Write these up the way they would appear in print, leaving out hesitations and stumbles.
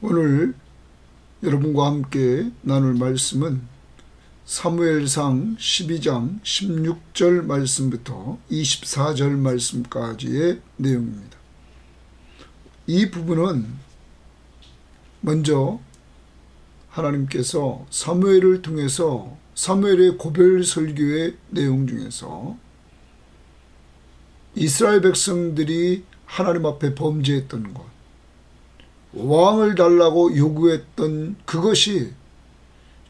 오늘 여러분과 함께 나눌 말씀은 사무엘상 12장 16절 말씀부터 24절 말씀까지의 내용입니다. 이 부분은 먼저 하나님께서 사무엘을 통해서 사무엘의 고별 설교의 내용 중에서 이스라엘 백성들이 하나님 앞에 범죄했던 것, 왕을 달라고 요구했던 그것이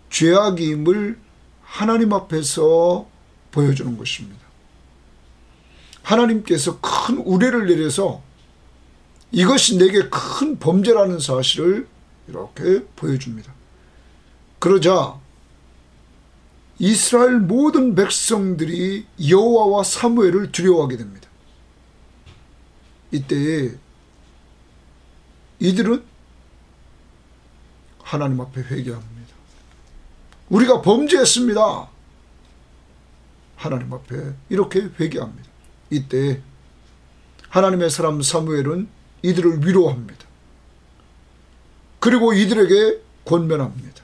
죄악임을 하나님 앞에서 보여주는 것입니다. 하나님께서 큰 우레를 내려서 이것이 내게 큰 범죄라는 사실을 이렇게 보여줍니다. 그러자 이스라엘 모든 백성들이 여호와와 사무엘을 두려워하게 됩니다. 이때에 이들은 하나님 앞에 회개합니다. 우리가 범죄했습니다. 하나님 앞에 이렇게 회개합니다. 이때 하나님의 사람 사무엘은 이들을 위로합니다. 그리고 이들에게 권면합니다.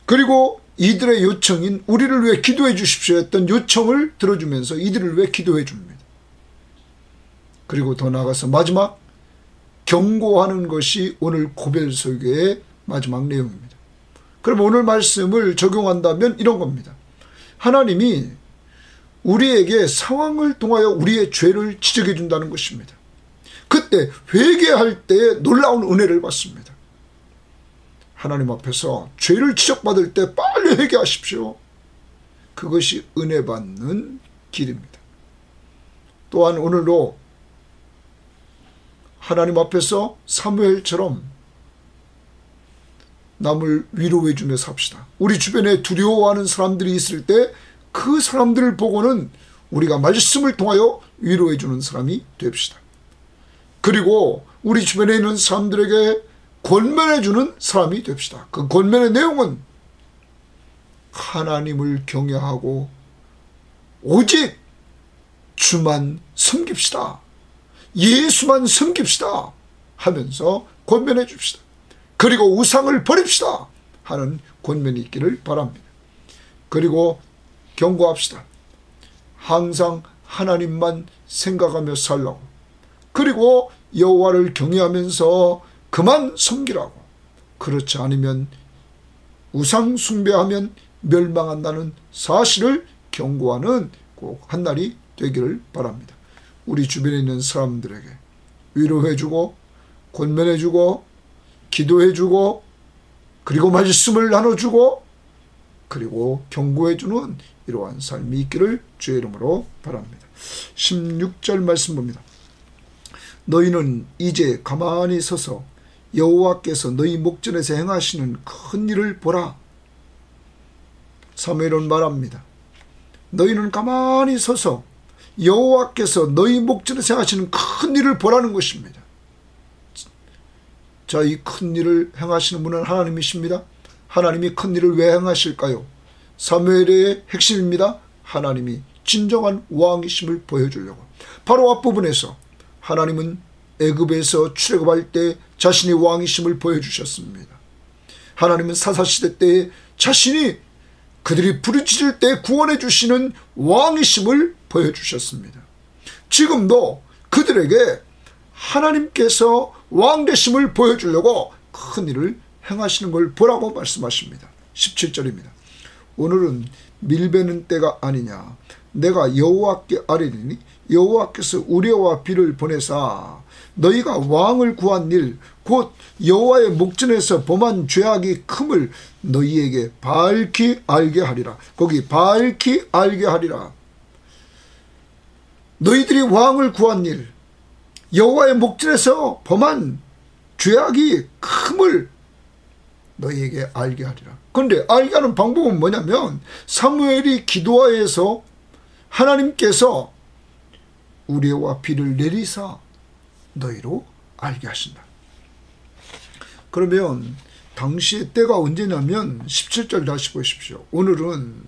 그리고 이들의 요청인 우리를 위해 기도해 주십시오 했던 요청을 들어주면서 이들을 위해 기도해 줍니다. 그리고 더 나아가서 마지막 경고하는 것이 오늘 고별 설교의 마지막 내용입니다. 그럼 오늘 말씀을 적용한다면 이런 겁니다. 하나님이 우리에게 상황을 통하여 우리의 죄를 지적해 준다는 것입니다. 그때 회개할 때 놀라운 은혜를 받습니다. 하나님 앞에서 죄를 지적받을 때 빨리 회개하십시오. 그것이 은혜 받는 길입니다. 또한 오늘도 하나님 앞에서 사무엘처럼 남을 위로해 주며 삽시다. 우리 주변에 두려워하는 사람들이 있을 때 그 사람들을 보고는 우리가 말씀을 통하여 위로해 주는 사람이 됩시다. 그리고 우리 주변에 있는 사람들에게 권면해 주는 사람이 됩시다. 그 권면의 내용은 하나님을 경외하고 오직 주만 섬깁시다. 예수만 섬깁시다 하면서 권면해 줍시다. 그리고 우상을 버립시다 하는 권면이 있기를 바랍니다. 그리고 경고합시다. 항상 하나님만 생각하며 살라고. 그리고 여호와를 경외하면서 그만 섬기라고. 그렇지 않으면 우상 숭배하면 멸망한다는 사실을 경고하는 꼭 한 날이 되기를 바랍니다. 우리 주변에 있는 사람들에게 위로해주고 권면해주고 기도해주고 그리고 말씀을 나눠주고 그리고 경고해주는 이러한 삶이 있기를 주의 이름으로 바랍니다. 16절 말씀 봅니다. 너희는 이제 가만히 서서 여호와께서 너희 목전에서 행하시는 큰 일을 보라. 사무엘은 말합니다. 너희는 가만히 서서 여호와께서 너희 목전에서 행하시는 큰 일을 보라는 것입니다. 자, 이 큰 일을 행하시는 분은 하나님이십니다. 하나님이 큰 일을 왜 행하실까요? 사무엘의 핵심입니다. 하나님이 진정한 왕이심을 보여주려고. 바로 앞부분에서 하나님은 애굽에서 출애굽할 때 자신이 왕이심을 보여주셨습니다. 하나님은 사사시대 때에 자신이 그들이 부르짖을 때 구원해 주시는 왕이심을 보여주셨습니다. 지금도 그들에게 하나님께서 왕되심을 보여주려고 큰 일을 행하시는 걸 보라고 말씀하십니다. 17절입니다. 오늘은 밀베는 때가 아니냐. 내가 여호와께 아뢰리니 여호와께서 우레와 비를 보내사 너희가 왕을 구한 일 곧 여호와의 목전에서 범한 죄악이 큼을 너희에게 밝히 알게 하리라. 거기 밝히 알게 하리라. 너희들이 왕을 구한 일 여호와의 목전에서 범한 죄악이 큼을 너희에게 알게 하리라. 그런데 알게 하는 방법은 뭐냐면 사무엘이 기도하여서 하나님께서 우레와 비를 내리사 너희로 알게 하신다. 그러면 당시의 때가 언제냐면 17절 다시 보십시오. 오늘은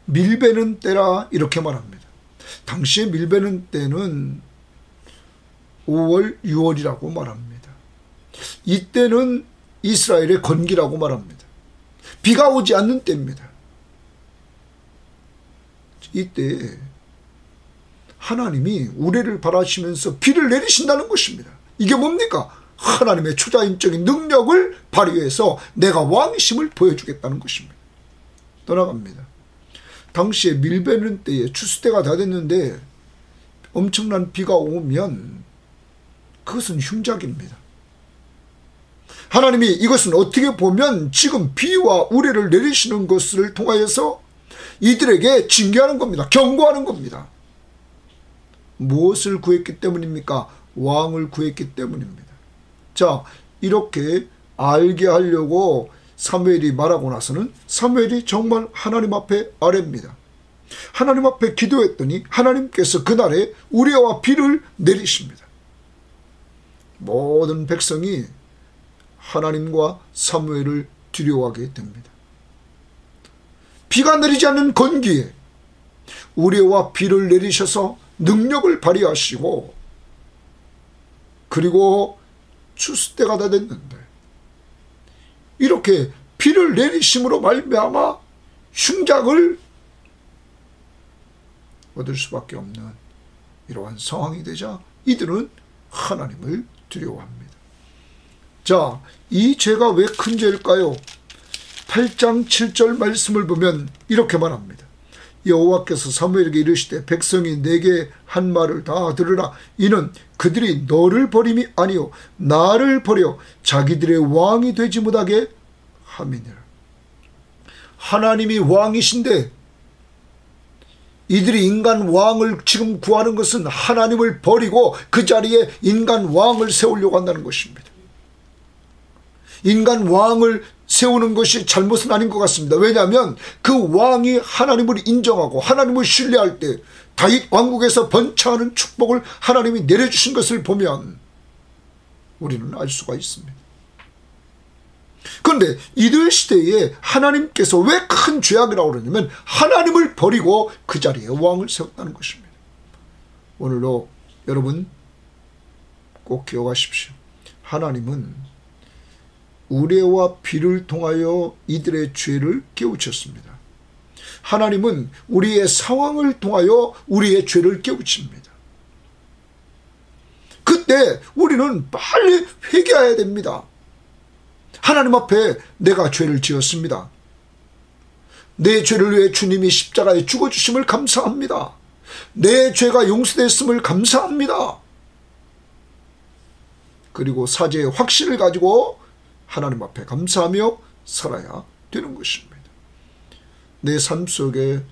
밀베는 때라 이렇게 말합니다. 당시의 밀베는 때는 5월, 6월이라고 말합니다. 이때는 이스라엘의 건기라고 말합니다. 비가 오지 않는 때입니다. 이때 하나님이 우레를 바라시면서 비를 내리신다는 것입니다. 이게 뭡니까? 하나님의 초자연적인 능력을 발휘해서 내가 왕이심을 보여주겠다는 것입니다. 떠나갑니다. 당시에 밀베는 때에 추수 때가 다 됐는데 엄청난 비가 오면 그것은 흉작입니다. 하나님이 이것은 어떻게 보면 지금 비와 우레를 내리시는 것을 통하여서 이들에게 징계하는 겁니다. 경고하는 겁니다. 무엇을 구했기 때문입니까? 왕을 구했기 때문입니다. 자, 이렇게 알게 하려고 사무엘이 말하고 나서는 사무엘이 정말 하나님 앞에 아뢰입니다. 하나님 앞에 기도했더니 하나님께서 그날에 우레와 비를 내리십니다. 모든 백성이 하나님과 사무엘을 두려워하게 됩니다. 비가 내리지 않는 건기에 우레와 비를 내리셔서 능력을 발휘하시고, 그리고 추수 때가 다 됐는데 이렇게 비를 내리심으로 말미암아 흉작을 얻을 수밖에 없는 이러한 상황이 되자 이들은 하나님을 두려워합니다. 자, 이 죄가 왜 큰 죄일까요? 8장 7절 말씀을 보면 이렇게 말합니다. 여호와께서 사무엘에게 이르시되 백성이 내게 한 말을 다 들으라. 이는 그들이 너를 버림이 아니요 나를 버려 자기들의 왕이 되지 못하게 함이니라. 하나님이 왕이신데 이들이 인간 왕을 지금 구하는 것은 하나님을 버리고 그 자리에 인간 왕을 세우려고 한다는 것입니다. 인간 왕을 세우는 것이 잘못은 아닌 것 같습니다. 왜냐하면 그 왕이 하나님을 인정하고 하나님을 신뢰할 때 다윗 왕국에서 번창하는 축복을 하나님이 내려주신 것을 보면 우리는 알 수가 있습니다. 그런데 이들 시대에 하나님께서 왜 큰 죄악이라고 그러냐면 하나님을 버리고 그 자리에 왕을 세웠다는 것입니다. 오늘도 여러분 꼭 기억하십시오. 하나님은 우레와 비를 통하여 이들의 죄를 깨우쳤습니다. 하나님은 우리의 상황을 통하여 우리의 죄를 깨우칩니다. 그때 우리는 빨리 회개해야 됩니다. 하나님 앞에 내가 죄를 지었습니다. 내 죄를 위해 주님이 십자가에 죽어주심을 감사합니다. 내 죄가 용서됐음을 감사합니다. 그리고 사죄의 확신을 가지고 하나님 앞에 감사하며 살아야 되는 것입니다. 내 삶 속에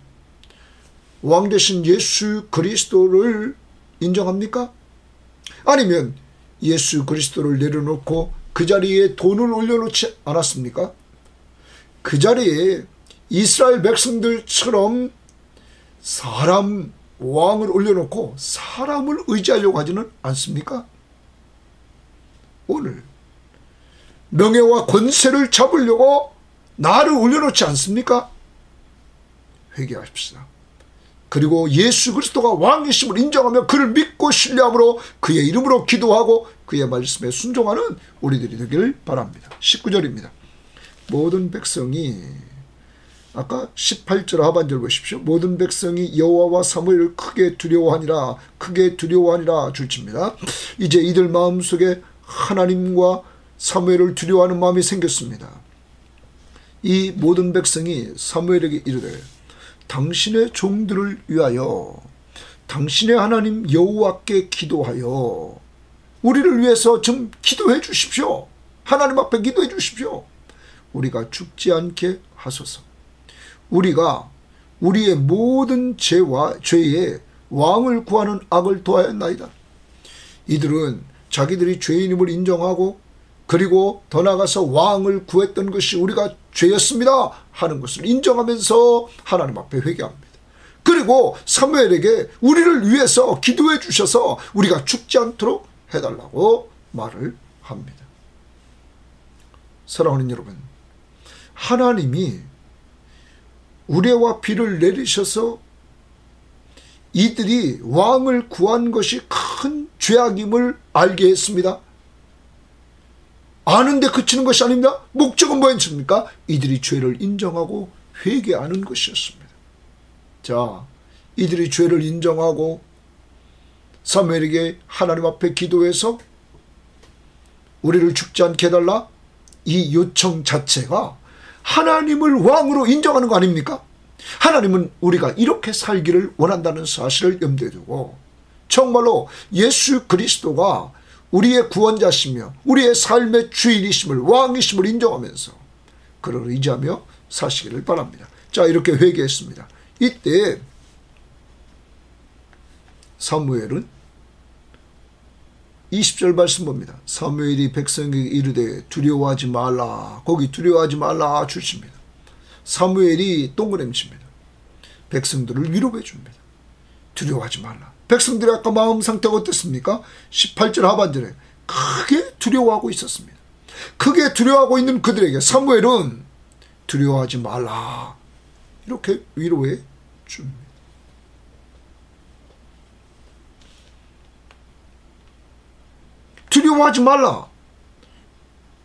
왕 되신 예수 그리스도를 인정합니까? 아니면 예수 그리스도를 내려놓고 그 자리에 돈을 올려놓지 않았습니까? 그 자리에 이스라엘 백성들처럼 사람 왕을 올려놓고 사람을 의지하려고 하지는 않습니까? 오늘 명예와 권세를 잡으려고 나를 올려놓지 않습니까? 회개하십시다. 그리고 예수 그리스도가 왕이심을 인정하며 그를 믿고 신뢰함으로 그의 이름으로 기도하고 그의 말씀에 순종하는 우리들이 되기를 바랍니다. 19절입니다. 모든 백성이, 아까 18절 하반절 보십시오. 모든 백성이 여호와와 사무엘을 크게 두려워하니라 줄칩니다. 이제 이들 마음속에 하나님과 사무엘을 두려워하는 마음이 생겼습니다. 이 모든 백성이 사무엘에게 이르되 당신의 종들을 위하여 당신의 하나님 여호와께 기도하여 우리를 위해서 좀 기도해 주십시오. 하나님 앞에 기도해 주십시오. 우리가 죽지 않게 하소서. 우리가 우리의 모든 죄에 왕을 구하는 악을 도하였나이다. 이들은 자기들이 죄인임을 인정하고 그리고 더 나아가서 왕을 구했던 것이 우리가 죄였습니다 하는 것을 인정하면서 하나님 앞에 회개합니다. 그리고 사무엘에게 우리를 위해서 기도해 주셔서 우리가 죽지 않도록 해달라고 말을 합니다. 사랑하는 여러분, 하나님이 우레와 비를 내리셔서 이들이 왕을 구한 것이 큰 죄악임을 알게 했습니다. 아는데 그치는 것이 아닙니다. 목적은 뭐였습니까? 이들이 죄를 인정하고 회개하는 것이었습니다. 자, 이들이 죄를 인정하고 사무엘에게 하나님 앞에 기도해서 우리를 죽지 않게 해달라, 이 요청 자체가 하나님을 왕으로 인정하는 거 아닙니까? 하나님은 우리가 이렇게 살기를 원한다는 사실을 염두에 두고 정말로 예수 그리스도가 우리의 구원자시며 우리의 삶의 주인이심을, 왕이심을 인정하면서 그를 의지하며 사시기를 바랍니다. 자, 이렇게 회개했습니다. 이때 사무엘은 20절 말씀 봅니다. 사무엘이 백성에게 이르되 두려워하지 말라. 거기 두려워하지 말라 주십니다. 사무엘이 동그라미 칩니다. 백성들을 위로해 줍니다. 두려워하지 말라. 백성들의 아까 마음 상태가 어땠습니까? 18절 하반절에 크게 두려워하고 있었습니다. 크게 두려워하고 있는 그들에게 사무엘은 두려워하지 말라 이렇게 위로해 줍니다. 두려워하지 말라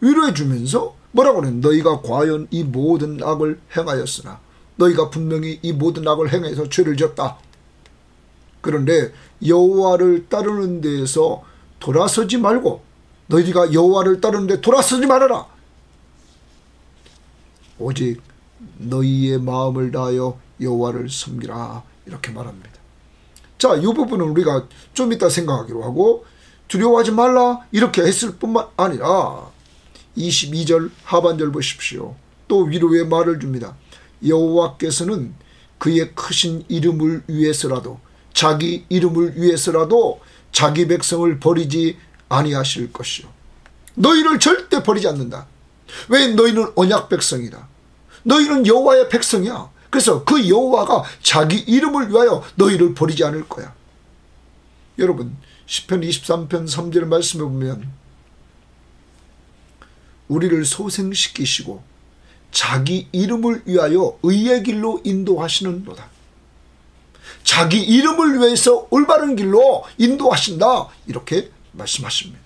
위로해 주면서 뭐라고 하냐면 너희가 과연 이 모든 악을 행하였으나 너희가 분명히 이 모든 악을 행해서 죄를 지었다. 그런데 여호와를 따르는 데에서 돌아서지 말고 너희가 여호와를 따르는 데 돌아서지 말아라. 오직 너희의 마음을 다하여 여호와를 섬기라 이렇게 말합니다. 자, 이 부분은 우리가 좀 이따 생각하기로 하고 두려워하지 말라 이렇게 했을 뿐만 아니라 22절 하반절 보십시오. 또 위로의 말을 줍니다. 여호와께서는 그의 크신 이름을 위해서라도 자기 이름을 위해서라도 자기 백성을 버리지 아니하실 것이요. 너희를 절대 버리지 않는다. 왜? 너희는 언약 백성이다. 너희는 여호와의 백성이야. 그래서 그 여호와가 자기 이름을 위하여 너희를 버리지 않을 거야. 여러분 시편 23편 3절 말씀에 보면 우리를 소생시키시고 자기 이름을 위하여 의의 길로 인도하시는도다. 자기 이름을 위해서 올바른 길로 인도하신다 이렇게 말씀하십니다.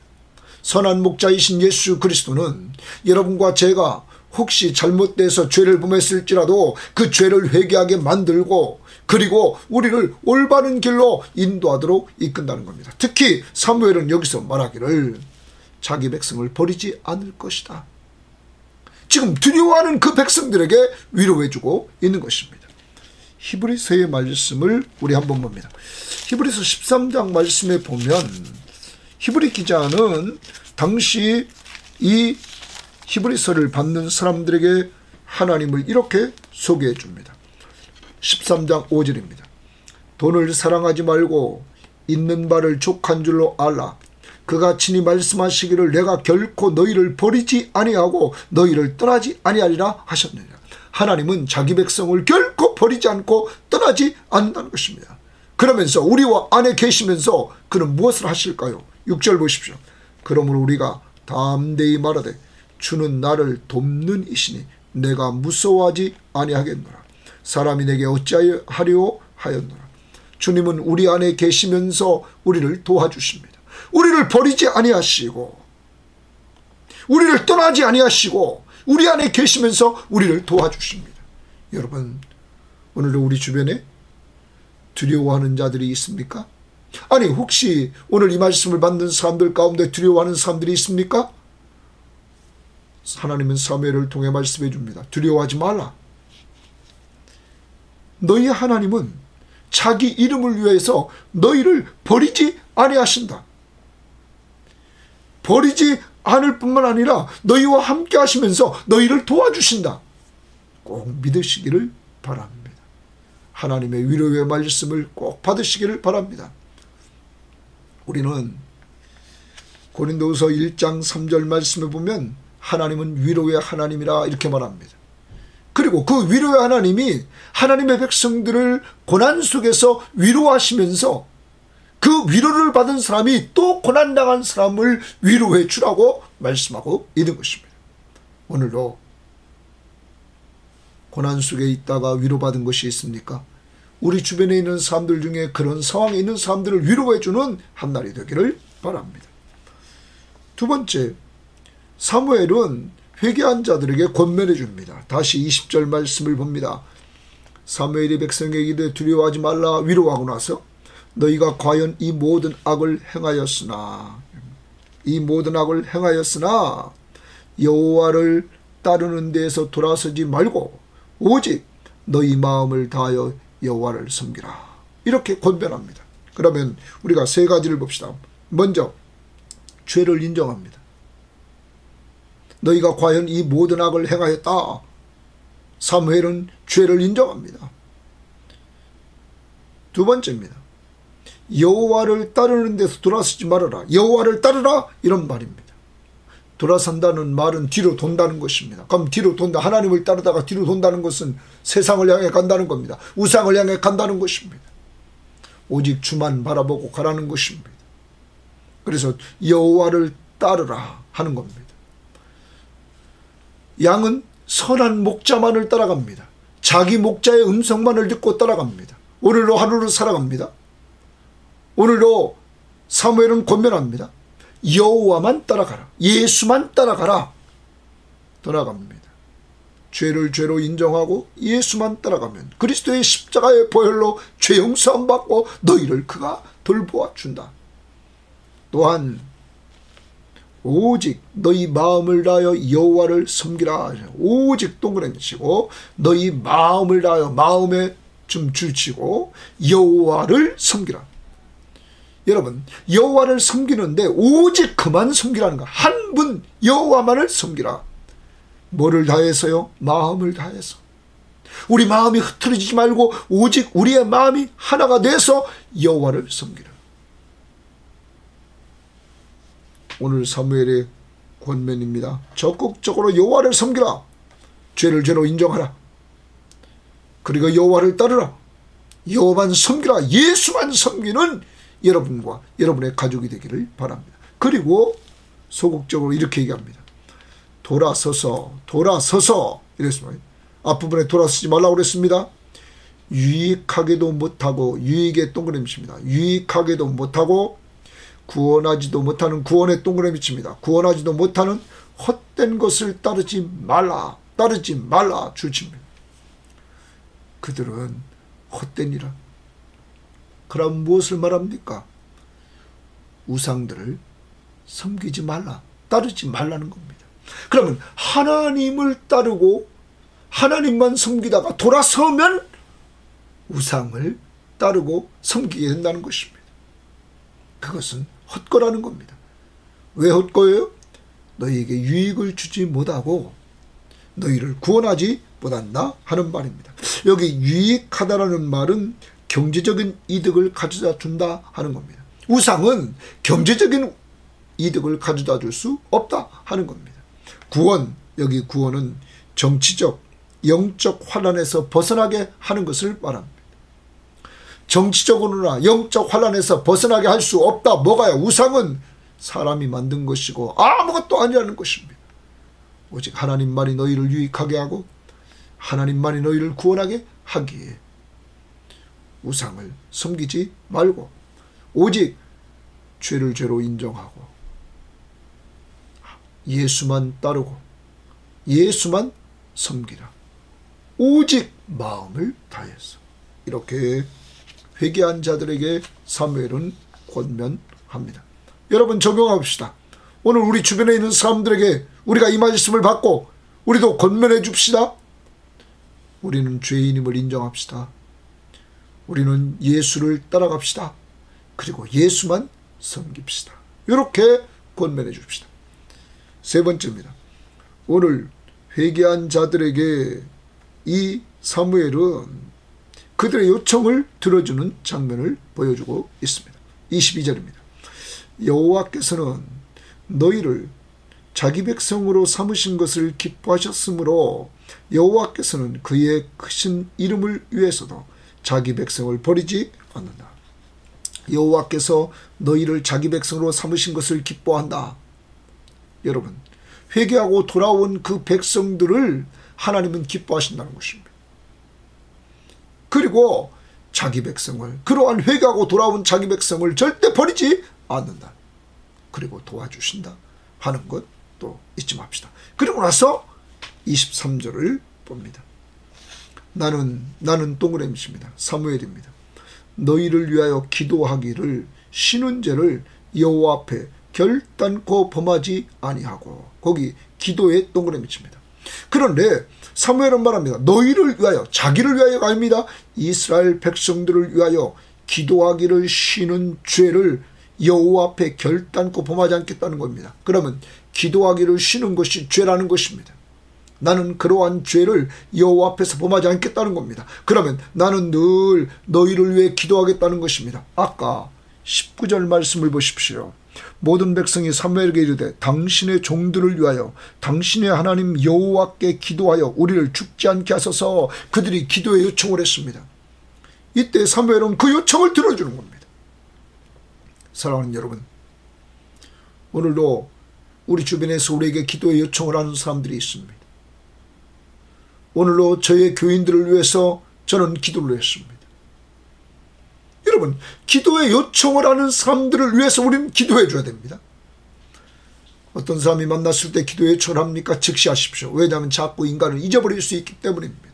선한 목자이신 예수 그리스도는 여러분과 제가 혹시 잘못돼서 죄를 범했을지라도 그 죄를 회개하게 만들고 그리고 우리를 올바른 길로 인도하도록 이끈다는 겁니다. 특히 사무엘은 여기서 말하기를 자기 백성을 버리지 않을 것이다. 지금 두려워하는 그 백성들에게 위로해주고 있는 것입니다. 히브리서의 말씀을 우리 한번 봅니다. 히브리서 13장 말씀에 보면 히브리 기자는 당시 이 히브리서를 받는 사람들에게 하나님을 이렇게 소개해 줍니다. 13장 5절입니다. 돈을 사랑하지 말고 있는 바를 족한 줄로 알라. 그가 친히 말씀하시기를 내가 결코 너희를 버리지 아니하고 너희를 떠나지 아니하리라 하셨느니라. 하나님은 자기 백성을 결코 버리지 않고 떠나지 않는다는 것입니다. 그러면서 우리와 안에 계시면서 그는 무엇을 하실까요? 6절 보십시오. 그러므로 우리가 담대히 말하되 주는 나를 돕는 이시니 내가 무서워하지 아니하겠노라. 사람이 내게 어찌하여 하려 하였노라. 주님은 우리 안에 계시면서 우리를 도와주십니다. 우리를 버리지 아니하시고 우리를 떠나지 아니하시고 우리 안에 계시면서 우리를 도와주십니다. 여러분 오늘도 우리 주변에 두려워하는 자들이 있습니까? 아니 혹시 오늘 이 말씀을 받는 사람들 가운데 두려워하는 사람들이 있습니까? 하나님은 사무엘을 통해 말씀해 줍니다. 두려워하지 말라. 너희 하나님은 자기 이름을 위해서 너희를 버리지 아니하신다. 버리지 않을 뿐만 아니라 너희와 함께 하시면서 너희를 도와주신다. 꼭 믿으시기를 바랍니다. 하나님의 위로의 말씀을 꼭 받으시기를 바랍니다. 우리는 고린도후서 1장 3절 말씀에 보면 하나님은 위로의 하나님이라 이렇게 말합니다. 그리고 그 위로의 하나님이 하나님의 백성들을 고난 속에서 위로하시면서 그 위로를 받은 사람이 또 고난당한 사람을 위로해 주라고 말씀하고 있는 것입니다. 오늘도 고난 속에 있다가 위로받은 것이 있습니까? 우리 주변에 있는 사람들 중에 그런 상황에 있는 사람들을 위로해주는 한날이 되기를 바랍니다. 두 번째, 사무엘은 회개한 자들에게 권면해 줍니다. 다시 20절 말씀을 봅니다. 사무엘이 백성에게 이르되 두려워하지 말라 위로하고 나서 너희가 과연 이 모든 악을 행하였으나 여호와를 따르는 데에서 돌아서지 말고 오직 너희 마음을 다하여 여호와를 섬기라. 이렇게 권면합니다. 그러면 우리가 세 가지를 봅시다. 먼저 죄를 인정합니다. 너희가 과연 이 모든 악을 행하였다. 사무엘은 죄를 인정합니다. 두 번째입니다. 여호와를 따르는 데서 돌아서지 말아라. 여호와를 따르라 이런 말입니다. 돌아선다는 말은 뒤로 돈다는 것입니다. 그럼 뒤로 돈다. 하나님을 따르다가 뒤로 돈다는 것은 세상을 향해 간다는 겁니다. 우상을 향해 간다는 것입니다. 오직 주만 바라보고 가라는 것입니다. 그래서 여호와를 따르라 하는 겁니다. 양은 선한 목자만을 따라갑니다. 자기 목자의 음성만을 듣고 따라갑니다. 오늘로 하루를 살아갑니다. 오늘도 사무엘은 권면합니다. 여호와만 따라가라. 예수만 따라가라. 떠나갑니다. 죄를 죄로 인정하고 예수만 따라가면 그리스도의 십자가의 보혈로 죄 용서함 받고 너희를 그가 돌보아 준다. 또한 오직 너희 마음을 다하여 여호와를 섬기라. 오직 동그라미 치고 너희 마음을 다하여 마음에 좀 줄치고 여호와를 섬기라. 여러분, 여호와를 섬기는데 오직 그만 섬기라는 거. 한 분 여호와만을 섬기라. 뭐를 다해서요? 마음을 다해서. 우리 마음이 흐트러지지 말고 오직 우리의 마음이 하나가 돼서 여호와를 섬기라. 오늘 사무엘의 권면입니다. 적극적으로 여호와를 섬기라. 죄를 죄로 인정하라. 그리고 여호와를 따르라. 여호와만 섬기라. 예수만 섬기는 여러분과 여러분의 가족이 되기를 바랍니다. 그리고 소극적으로 이렇게 얘기합니다. 돌아서서 이랬습니다. 앞부분에 돌아서지 말라고 그랬습니다. 유익하게도 못하고, 유익의 동그라미 칩니다. 유익하게도 못하고 구원하지도 못하는, 구원의 동그라미 칩니다. 구원하지도 못하는 헛된 것을 따르지 말라 줄칩니다. 그들은 헛된 일을. 그럼 무엇을 말합니까? 우상들을 섬기지 말라, 따르지 말라는 겁니다. 그러면 하나님을 따르고 하나님만 섬기다가 돌아서면 우상을 따르고 섬기게 된다는 것입니다. 그것은 헛거라는 겁니다. 왜 헛거예요? 너희에게 유익을 주지 못하고 너희를 구원하지 못한다 하는 말입니다. 여기 유익하다라는 말은 경제적인 이득을 가져다 준다 하는 겁니다. 우상은 경제적인 이득을 가져다 줄 수 없다 하는 겁니다. 구원, 여기 구원은 정치적, 영적 환란에서 벗어나게 하는 것을 말합니다. 정치적으로나 영적 환란에서 벗어나게 할 수 없다. 뭐가요? 우상은 사람이 만든 것이고 아무것도 아니라는 것입니다. 오직 하나님만이 너희를 유익하게 하고 하나님만이 너희를 구원하게 하기에 우상을 섬기지 말고 오직 죄를 죄로 인정하고 예수만 따르고 예수만 섬기라. 오직 마음을 다해서. 이렇게 회개한 자들에게 사무엘은 권면합니다. 여러분 적용합시다. 오늘 우리 주변에 있는 사람들에게 우리가 이 말씀을 받고 우리도 권면해 줍시다. 우리는 죄인임을 인정합시다. 우리는 예수를 따라갑시다. 그리고 예수만 섬깁시다. 이렇게 권면해 줍시다. 세 번째입니다. 오늘 회개한 자들에게 이 사무엘은 그들의 요청을 들어주는 장면을 보여주고 있습니다. 22절입니다. 여호와께서는 너희를 자기 백성으로 삼으신 것을 기뻐하셨으므로 여호와께서는 그의 크신 이름을 위해서도 자기 백성을 버리지 않는다. 여호와께서 너희를 자기 백성으로 삼으신 것을 기뻐한다. 여러분, 회개하고 돌아온 그 백성들을 하나님은 기뻐하신다는 것입니다. 그리고 자기 백성을, 그러한 회개하고 돌아온 자기 백성을 절대 버리지 않는다. 그리고 도와주신다 하는 것 또 잊지 맙시다. 그리고 나서 23절을 봅니다. 나는 동그라미입니다. 사무엘입니다. 너희를 위하여 기도하기를 쉬는 죄를 여호와 앞에 결단코 범하지 아니하고, 거기 기도의 동그라미 칩니다. 그런데 사무엘은 말합니다. 너희를 위하여, 자기를 위하여가 아닙니다. 이스라엘 백성들을 위하여 기도하기를 쉬는 죄를 여호와 앞에 결단코 범하지 않겠다는 겁니다. 그러면 기도하기를 쉬는 것이 죄라는 것입니다. 나는 그러한 죄를 여호와 앞에서 범하지 않겠다는 겁니다. 그러면 나는 늘 너희를 위해 기도하겠다는 것입니다. 아까 19절 말씀을 보십시오. 모든 백성이 사무엘에게 이르되 당신의 종들을 위하여 당신의 하나님 여호와께 기도하여 우리를 죽지 않게 하소서. 그들이 기도의 요청을 했습니다. 이때 사무엘은 그 요청을 들어주는 겁니다. 사랑하는 여러분, 오늘도 우리 주변에서 우리에게 기도의 요청을 하는 사람들이 있습니다. 오늘도 저의 교인들을 위해서 저는 기도를 했습니다. 여러분, 기도의 요청을 하는 사람들을 위해서 우리는 기도해 줘야 됩니다. 어떤 사람이 만났을 때 기도의 요청을 합니까? 즉시 하십시오. 왜냐하면 자꾸 인간을 잊어버릴 수 있기 때문입니다.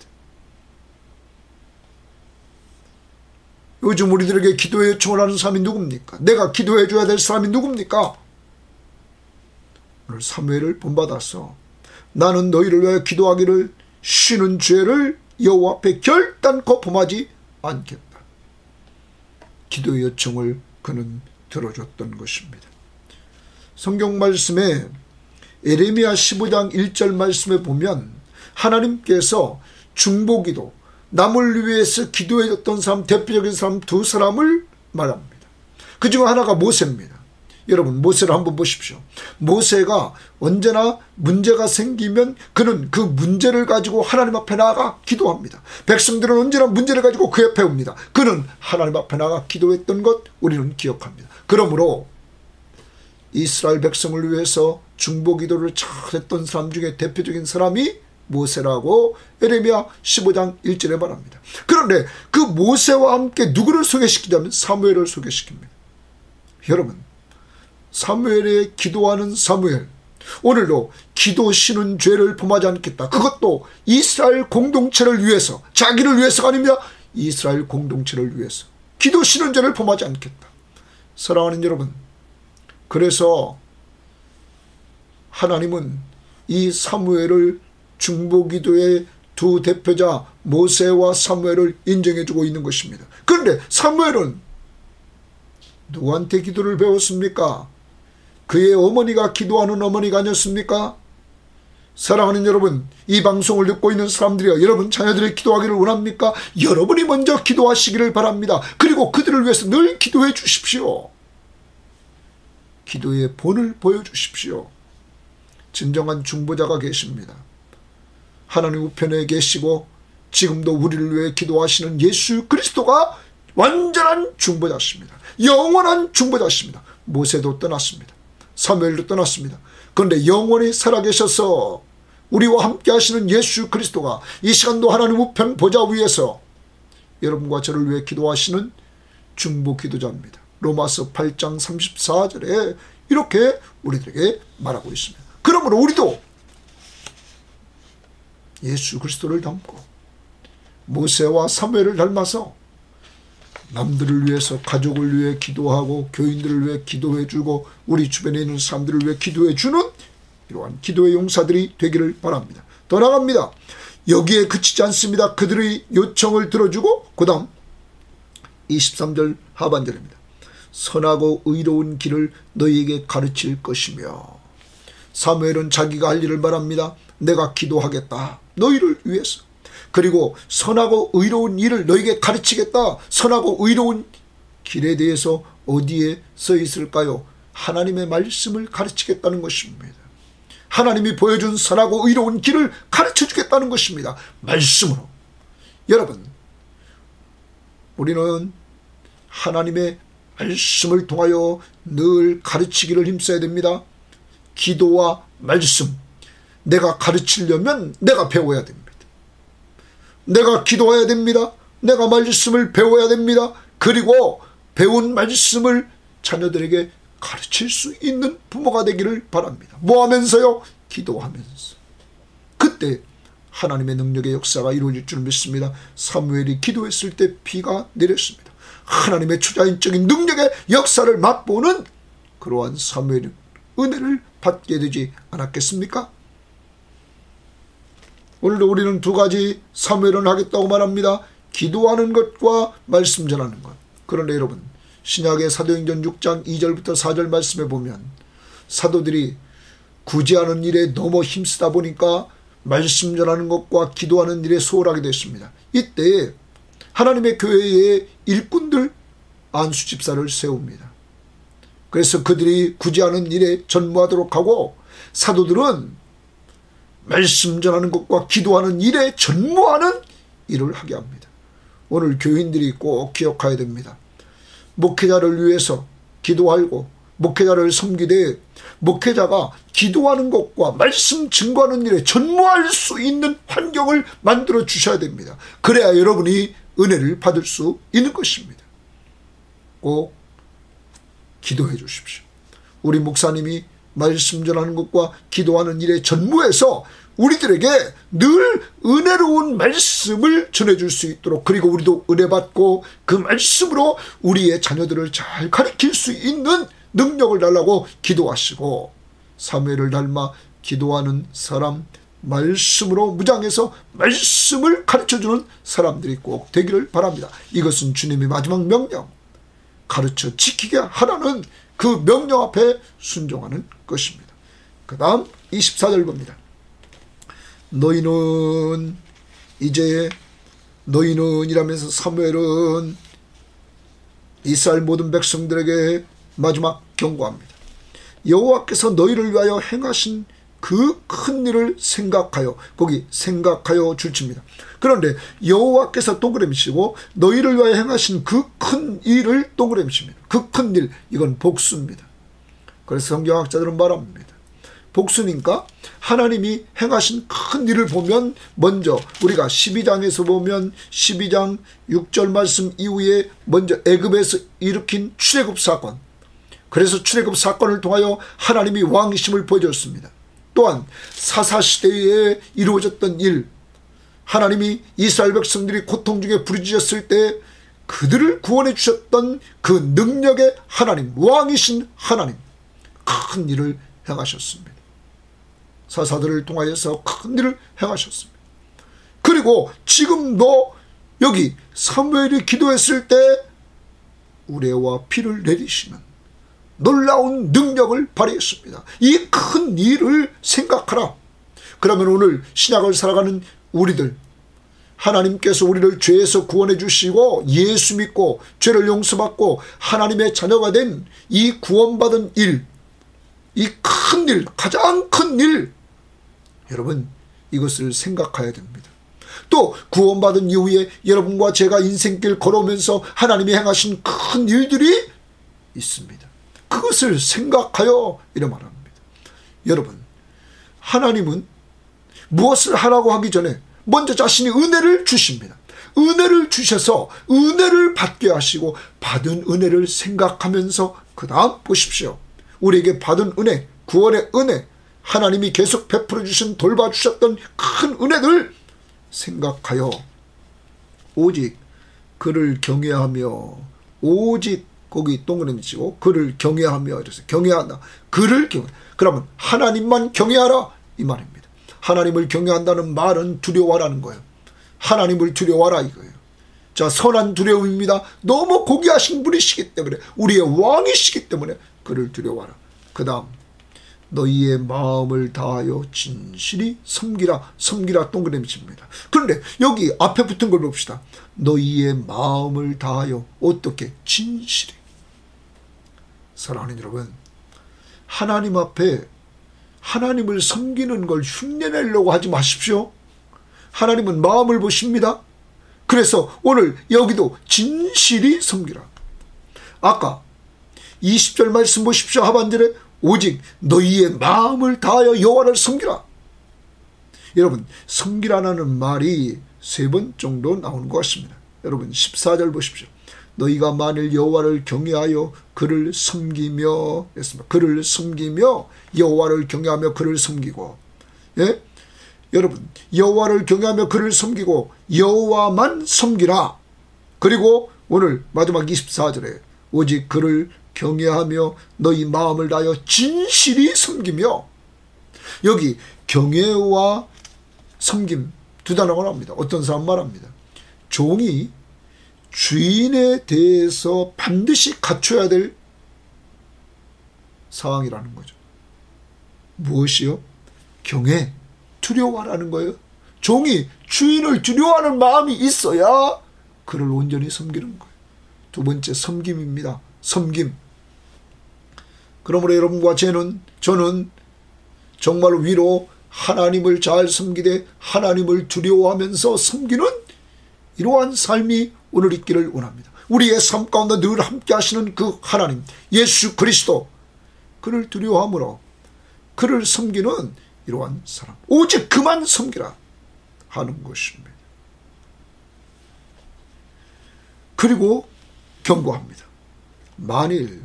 요즘 우리들에게 기도의 요청을 하는 사람이 누굽니까? 내가 기도해 줘야 될 사람이 누굽니까? 오늘 사무엘을 본받아서 나는 너희를 위하여 기도하기를 쉬는 죄를 여호와 앞에 결단코 범하지 않겠다. 기도의 요청을 그는 들어줬던 것입니다. 성경 말씀에 에레미야 15장 1절 말씀에 보면 하나님께서 중보기도, 남을 위해서 기도해줬던 사람, 대표적인 사람 두 사람을 말합니다. 그중 하나가 모세입니다. 여러분, 모세를 한번 보십시오. 모세가 언제나 문제가 생기면 그는 그 문제를 가지고 하나님 앞에 나아가 기도합니다. 백성들은 언제나 문제를 가지고 그 옆에 옵니다. 그는 하나님 앞에 나아가 기도했던 것 우리는 기억합니다. 그러므로 이스라엘 백성을 위해서 중보기도를 잘했던 사람 중에 대표적인 사람이 모세라고 에레미야 15장 1절에 말합니다. 그런데 그 모세와 함께 누구를 소개시키자면 사무엘을 소개시킵니다. 여러분, 사무엘의 기도하는 사무엘, 오늘도 기도 쉬는 죄를 범하지 않겠다. 그것도 이스라엘 공동체를 위해서, 자기를 위해서가 아닙니다. 이스라엘 공동체를 위해서 기도 쉬는 죄를 범하지 않겠다. 사랑하는 여러분, 그래서 하나님은 이 사무엘을 중보기도의 두 대표자 모세와 사무엘을 인정해주고 있는 것입니다. 그런데 사무엘은 누구한테 기도를 배웠습니까? 그의 어머니가 기도하는 어머니가 아니었습니까? 사랑하는 여러분, 이 방송을 듣고 있는 사람들이여, 여러분 자녀들이 기도하기를 원합니까? 여러분이 먼저 기도하시기를 바랍니다. 그리고 그들을 위해서 늘 기도해 주십시오. 기도의 본을 보여주십시오. 진정한 중보자가 계십니다. 하나님 우편에 계시고 지금도 우리를 위해 기도하시는 예수 그리스도가 완전한 중보자십니다. 영원한 중보자십니다. 모세도 떠났습니다. 사무엘도 떠났습니다. 그런데 영원히 살아계셔서 우리와 함께 하시는 예수 그리스도가 이 시간도 하나님 우편 보좌 위에서 여러분과 저를 위해 기도하시는 중보 기도자입니다. 로마서 8장 34절에 이렇게 우리들에게 말하고 있습니다. 그러므로 우리도 예수 그리스도를 닮고 모세와 사무엘을 닮아서 남들을 위해서, 가족을 위해 기도하고 교인들을 위해 기도해주고 우리 주변에 있는 사람들을 위해 기도해주는 이러한 기도의 용사들이 되기를 바랍니다. 더 나아갑니다. 여기에 그치지 않습니다. 그들의 요청을 들어주고 그 다음 23절 하반절입니다. 선하고 의로운 길을 너희에게 가르칠 것이며, 사무엘은 자기가 할 일을 말합니다. 내가 기도하겠다, 너희를 위해서. 그리고 선하고 의로운 일을 너희에게 가르치겠다. 선하고 의로운 길에 대해서 어디에 써 있을까요? 하나님의 말씀을 가르치겠다는 것입니다. 하나님이 보여준 선하고 의로운 길을 가르쳐 주겠다는 것입니다. 말씀으로. 여러분, 우리는 하나님의 말씀을 통하여 늘 가르치기를 힘써야 됩니다. 기도와 말씀. 내가 가르치려면 내가 배워야 됩니다. 내가 기도해야 됩니다. 내가 말씀을 배워야 됩니다. 그리고 배운 말씀을 자녀들에게 가르칠 수 있는 부모가 되기를 바랍니다. 뭐 하면서요? 기도하면서. 그때 하나님의 능력의 역사가 이루어질 줄 믿습니다. 사무엘이 기도했을 때 비가 내렸습니다. 하나님의 초자연적인 능력의 역사를 맛보는 그러한 사무엘의 은혜를 받게 되지 않았겠습니까? 오늘도 우리는 두 가지 사무엘은 하겠다고 말합니다. 기도하는 것과 말씀 전하는 것. 그런데 여러분, 신약의 사도행전 6장 2절부터 4절 말씀에 보면 사도들이 구제하는 일에 너무 힘쓰다 보니까 말씀 전하는 것과 기도하는 일에 소홀하게 됐습니다. 이때 하나님의 교회에 일꾼들 안수 집사를 세웁니다. 그래서 그들이 구제하는 일에 전무하도록 하고 사도들은 말씀 전하는 것과 기도하는 일에 전무하는 일을 하게 합니다. 오늘 교인들이 꼭 기억해야 됩니다. 목회자를 위해서 기도하고 목회자를 섬기되 목회자가 기도하는 것과 말씀 증거하는 일에 전무할 수 있는 환경을 만들어 주셔야 됩니다. 그래야 여러분이 은혜를 받을 수 있는 것입니다. 꼭 기도해 주십시오. 우리 목사님이 말씀 전하는 것과 기도하는 일에 전무해서 우리들에게 늘 은혜로운 말씀을 전해줄 수 있도록, 그리고 우리도 은혜 받고 그 말씀으로 우리의 자녀들을 잘 가르칠 수 있는 능력을 달라고 기도하시고, 사무엘을 닮아 기도하는 사람, 말씀으로 무장해서 말씀을 가르쳐주는 사람들이 꼭 되기를 바랍니다. 이것은 주님의 마지막 명령, 가르쳐 지키게 하라는 그 명령 앞에 순종하는 것입니다. 그 다음 24절 봅니다. 너희는 이라면서 사무엘은 이스라엘 모든 백성들에게 마지막 경고합니다. 여호와께서 너희를 위하여 행하신 그 큰 일을 생각하여, 거기 생각하여 줄칩니다. 그런데 여호와께서 동그라미치고 너희를 위하여 행하신 그 큰 일을 동그라미칩니다. 그 큰 일, 이건 복수입니다. 그래서 성경학자들은 말합니다. 복수니까 하나님이 행하신 큰 일을 보면, 먼저 우리가 12장에서 보면 12장 6절 말씀 이후에 먼저 애굽에서 일으킨 출애굽 사건, 그래서 출애굽 사건을 통하여 하나님이 왕이심을 보여줬습니다. 또한 사사시대에 이루어졌던 일, 하나님이 이스라엘 백성들이 고통 중에 부르짖었을 때 그들을 구원해 주셨던 그 능력의 하나님, 왕이신 하나님, 큰 일을 행하셨습니다. 사사들을 통하여서 큰 일을 행하셨습니다. 그리고 지금도 여기 사무엘이 기도했을 때 우레와 피를 내리시는 놀라운 능력을 발휘했습니다. 이 큰 일을 생각하라. 그러면 오늘 신약을 살아가는 우리들, 하나님께서 우리를 죄에서 구원해 주시고 예수 믿고 죄를 용서받고 하나님의 자녀가 된 이 구원받은 일, 이 큰 일, 가장 큰 일, 여러분 이것을 생각해야 됩니다. 또 구원받은 이후에 여러분과 제가 인생길 걸어오면서 하나님이 행하신 큰 일들이 있습니다. 그것을 생각하여 이런 말합니다. 여러분, 하나님은 무엇을 하라고 하기 전에 먼저 자신이 은혜를 주십니다. 은혜를 주셔서 은혜를 받게 하시고 받은 은혜를 생각하면서 그 다음 보십시오. 우리에게 받은 은혜, 구원의 은혜, 하나님이 계속 베풀어 주신, 돌봐주셨던 큰 은혜들 생각하여 오직 그를 경외하며, 오직 거기 동그라미 치고 그를 경외하며, 이래서 경외한다. 그를 경외. 그러면 하나님만 경외하라 이 말입니다. 하나님을 경외한다는 말은 두려워하라는 거예요. 하나님을 두려워하라 이거예요. 자, 선한 두려움입니다. 너무 고귀하신 분이시기 때문에, 우리의 왕이시기 때문에 그를 두려워하라. 그 다음 너희의 마음을 다하여 진실히 섬기라. 섬기라 동그라미 칩니다. 그런데 여기 앞에 붙은 걸 봅시다. 너희의 마음을 다하여, 어떻게? 진실히. 사랑하는 여러분, 하나님 앞에 하나님을 섬기는 걸 흉내내려고 하지 마십시오. 하나님은 마음을 보십니다. 그래서 오늘 여기도 진실히 섬기라. 아까 20절 말씀 보십시오. 하반절에 오직 너희의 마음을 다하여 여호와를 섬기라. 여러분, 섬기라는 말이 3번 정도 나오는 것 같습니다. 여러분 14절 보십시오. 너희가 만일 여호와를 경외하여 그를 섬기며 했습니다. 그를 섬기며 여호와를 경외하며 그를 섬기고, 예? 여러분 여호와를 경외하며 그를 섬기고 여호와만 섬기라. 그리고 오늘 마지막 24절에 오직 그를 경외하며 너희 마음을 다하여 진실이 섬기며, 여기 경외와 섬김 두 단어가 나옵니다. 어떤 사람 말합니다. 종이 주인에 대해서 반드시 갖춰야 될 상황이라는 거죠. 무엇이요? 경외, 두려워하라는 거예요. 종이 주인을 두려워하는 마음이 있어야 그를 온전히 섬기는 거예요. 두 번째 섬김입니다. 섬김. 그러므로 여러분과 저는 정말 위로 하나님을 잘 섬기되 하나님을 두려워하면서 섬기는 이러한 삶이 오늘 있기를 원합니다. 우리의 삶 가운데 늘 함께 하시는 그 하나님 예수 그리스도, 그를 두려워함으로 그를 섬기는 이러한 사람, 오직 그만 섬기라 하는 것입니다. 그리고 경고합니다. 만일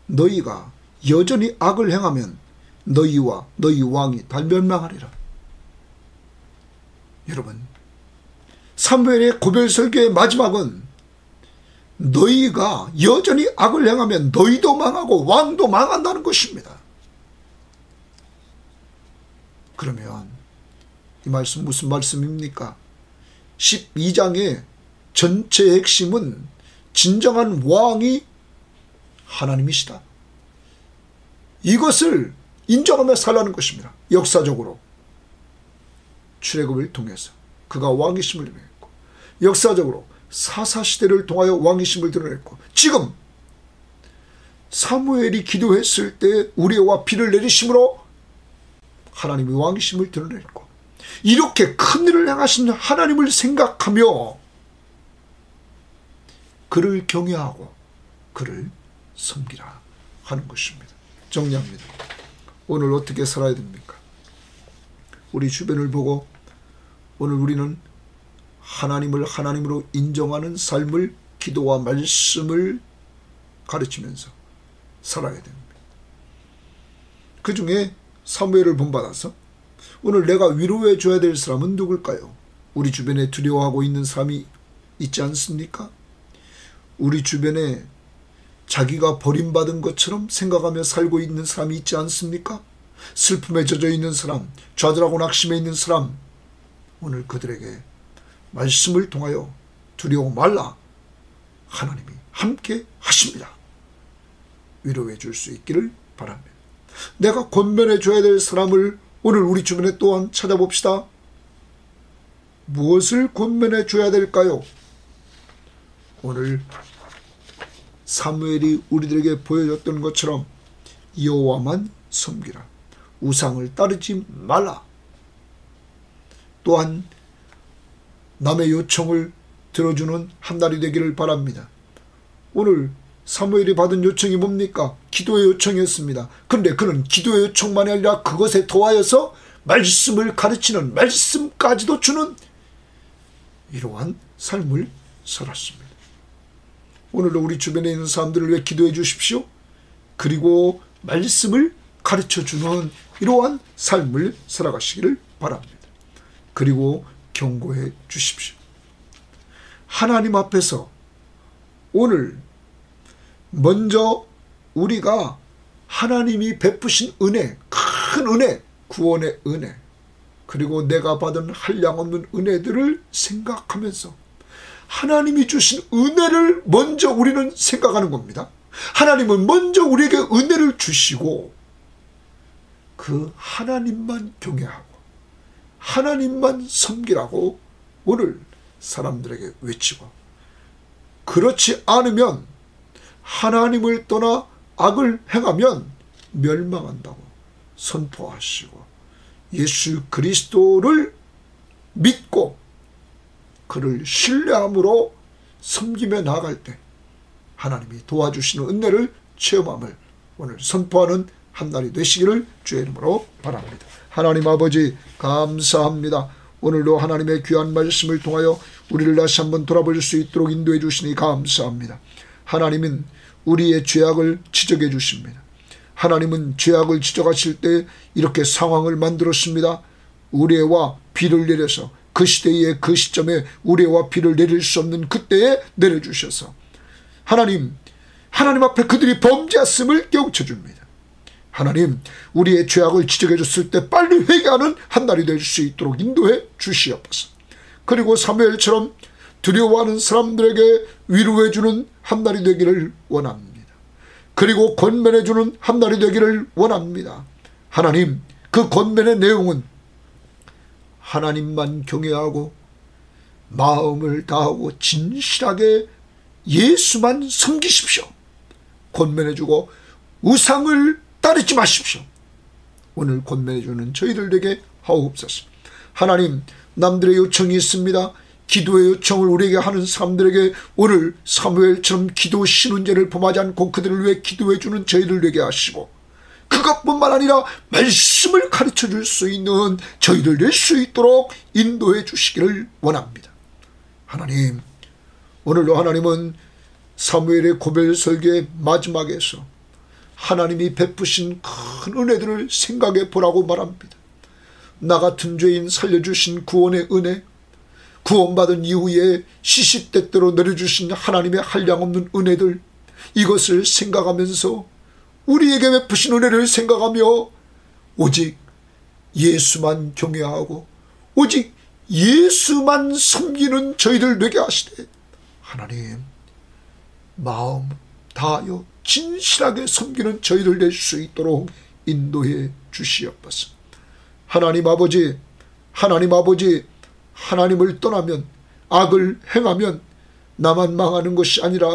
너희가 여전히 악을 행하면 너희와 너희 왕이 다 멸망하리라. 여러분 사무엘의 고별 설교의 마지막은 너희가 여전히 악을 행하면 너희도 망하고 왕도 망한다는 것입니다. 그러면 이 말씀 무슨 말씀입니까? 12장의 전체 핵심은 진정한 왕이 하나님이시다. 이것을 인정하며 살라는 것입니다. 역사적으로 출애굽을 통해서 그가 왕이심을 드러냈고, 역사적으로 사사시대를 통하여 왕이심을 드러냈고, 지금 사무엘이 기도했을 때 우레와 비를 내리심으로 하나님의 왕이심을 드러냈고, 이렇게 큰 일을 행하신 하나님을 생각하며 그를 경외하고 그를 섬기라 하는 것입니다. 정리합니다. 오늘 어떻게 살아야 됩니까? 우리 주변을 보고 오늘 우리는 하나님을 하나님으로 인정하는 삶을, 기도와 말씀을 가르치면서 살아야 됩니다. 그 중에 사무엘을 본받아서 오늘 내가 위로해 줘야 될 사람은 누굴까요? 우리 주변에 두려워하고 있는 사람이 있지 않습니까? 우리 주변에 자기가 버림받은 것처럼 생각하며 살고 있는 사람이 있지 않습니까? 슬픔에 젖어 있는 사람, 좌절하고 낙심해 있는 사람, 오늘 그들에게 말씀을 통하여 두려워 말라, 하나님이 함께 하십니다. 위로해 줄 수 있기를 바랍니다. 내가 권면해 줘야 될 사람을 오늘 우리 주변에 또한 찾아봅시다. 무엇을 권면해 줘야 될까요? 오늘 사무엘이 우리들에게 보여줬던 것처럼 여호와만 섬기라, 우상을 따르지 말라, 또한 남의 요청을 들어주는 한 날이 되기를 바랍니다. 오늘 사무엘이 받은 요청이 뭡니까? 기도의 요청이었습니다. 그런데 그는 기도의 요청만이 아니라 그것에 더하여서 말씀을 가르치는, 말씀까지도 주는 이러한 삶을 살았습니다. 오늘도 우리 주변에 있는 사람들을 위해 기도해 주십시오. 그리고 말씀을 가르쳐주는 이러한 삶을 살아가시기를 바랍니다. 그리고 경고해 주십시오. 하나님 앞에서 오늘 먼저 우리가 하나님이 베푸신 은혜, 큰 은혜, 구원의 은혜, 그리고 내가 받은 한량없는 은혜들을 생각하면서 하나님이 주신 은혜를 먼저 우리는 생각하는 겁니다. 하나님은 먼저 우리에게 은혜를 주시고 그 하나님만 경외하고 하나님만 섬기라고 오늘 사람들에게 외치고, 그렇지 않으면 하나님을 떠나 악을 행하면 멸망한다고 선포하시고, 예수 그리스도를 믿고 그를 신뢰함으로 섬기며 나아갈 때 하나님이 도와주시는 은혜를 체험함을 오늘 선포하는 한 날이 되시기를 주의 이름으로 바랍니다. 하나님 아버지 감사합니다. 오늘도 하나님의 귀한 말씀을 통하여 우리를 다시 한번 돌아볼 수 있도록 인도해 주시니 감사합니다. 하나님은 우리의 죄악을 지적해 주십니다. 하나님은 죄악을 지적하실 때 이렇게 상황을 만들었습니다. 우레와 비를 내려서 그 시대에 그 시점에 우레와 비를 내릴 수 없는 그때에 내려주셔서 하나님 앞에 그들이 범죄했음을 깨우쳐 줍니다. 하나님, 우리의 죄악을 지적해 줬을 때 빨리 회개하는 한 날이 될 수 있도록 인도해 주시옵소서. 그리고 사무엘처럼 두려워하는 사람들에게 위로해 주는 한 날이 되기를 원합니다. 그리고 권면해 주는 한 날이 되기를 원합니다. 하나님, 그 권면의 내용은 하나님만 경외하고 마음을 다하고 진실하게 예수만 섬기십시오. 권면해주고 우상을 따르지 마십시오. 오늘 권면해주는 저희들에게 하옵소서. 하나님, 남들의 요청이 있습니다. 기도의 요청을 우리에게 하는 사람들에게 오늘 사무엘처럼 기도 신운제를 범하지 않고 그들을 위해 기도해주는 저희들 되게 하시고, 그것뿐만 아니라 말씀을 가르쳐 줄 수 있는 저희들 될 수 있도록 인도해 주시기를 원합니다. 하나님, 오늘도 하나님은 사무엘의 고별 설교의 마지막에서 하나님이 베푸신 큰 은혜들을 생각해 보라고 말합니다. 나 같은 죄인 살려주신 구원의 은혜, 구원받은 이후에 시시때때로 내려주신 하나님의 한량없는 은혜들, 이것을 생각하면서 우리에게 베푸신 은혜를 생각하며 오직 예수만 경외하고 오직 예수만 섬기는 저희들 되게 하시되, 하나님 마음 다하여 진실하게 섬기는 저희들 될 수 있도록 인도해 주시옵소서. 하나님 아버지, 하나님을 떠나면, 악을 행하면 나만 망하는 것이 아니라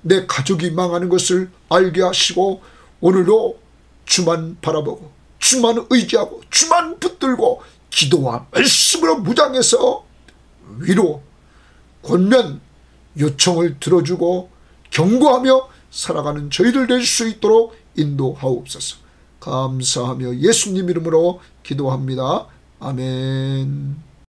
내 가족이 망하는 것을 알게 하시고, 오늘도 주만 바라보고 주만 의지하고 주만 붙들고 기도와 말씀으로 무장해서 위로, 권면, 요청을 들어주고 경고하며 살아가는 저희들 될 수 있도록 인도하옵소서. 감사하며 예수님 이름으로 기도합니다. 아멘.